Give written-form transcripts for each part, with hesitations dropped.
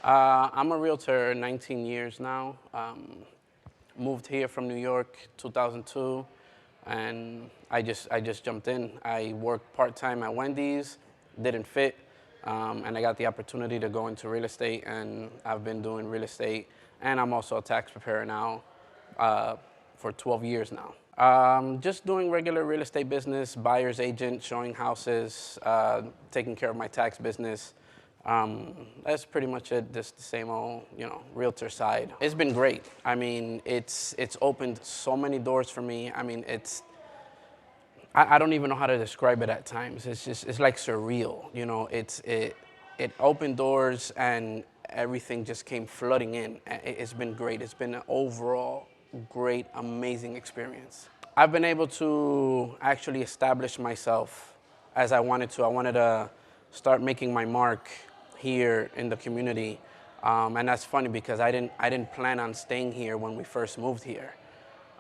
I'm a realtor 19 years now. Moved here from New York 2002, and I just jumped in. I worked part-time at Wendy's, didn't fit, and I got the opportunity to go into real estate, and I've been doing real estate, and I'm also a tax preparer now for 12 years now. Just doing regular real estate business, buyer's agent, showing houses, taking care of my tax business. That's pretty much it. Just the same old, realtor side. It's been great. I mean, it's opened so many doors for me. I mean, I don't even know how to describe it at times. It's like surreal. It opened doors and everything just came flooding in. It's been great. It's been an overall great, amazing experience. I've been able to actually establish myself as I wanted to. I wanted to start making my mark here in the community, and that's funny because I didn't plan on staying here when we first moved here.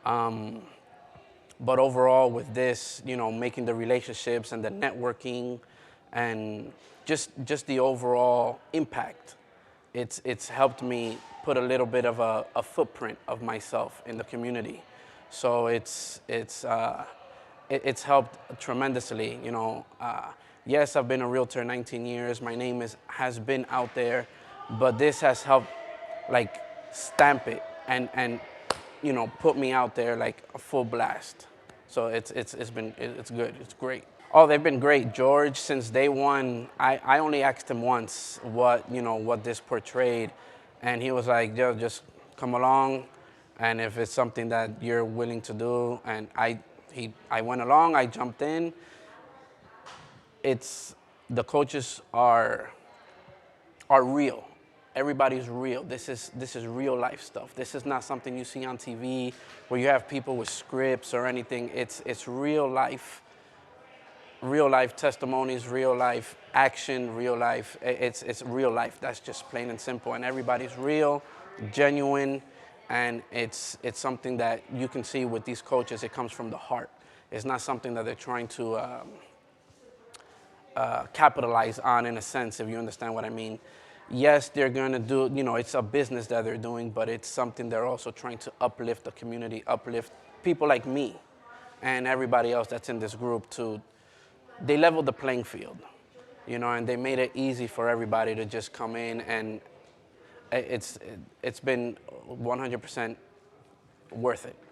But overall, with this, making the relationships and the networking, and just the overall impact, it's helped me put a little bit of a footprint of myself in the community. So it's helped tremendously. Yes, I've been a realtor 19 years. My name has been out there, but this has helped like stamp it and put me out there like a full blast. So it's good. It's great. Oh, they've been great. George, since day one, I only asked him once what this portrayed, and he was like, "Yo, just come along, and if it's something that you're willing to do," and I went along. I jumped in. The coaches are real. Everybody's real. This is real life stuff. This is not something you see on TV where you have people with scripts or anything. It's real life testimonies, real life action, real life. It's real life. That's just plain and simple. And everybody's real, genuine, and it's something that you can see with these coaches. It comes from the heart. It's not something that they're trying to capitalize on, in a sense, if you understand what I mean. Yes, they're going to do, it's a business that they're doing, but it's something they're also trying to uplift the community, uplift people like me and everybody else that's in this group they leveled the playing field, and they made it easy for everybody to just come in, and it's been 100% worth it.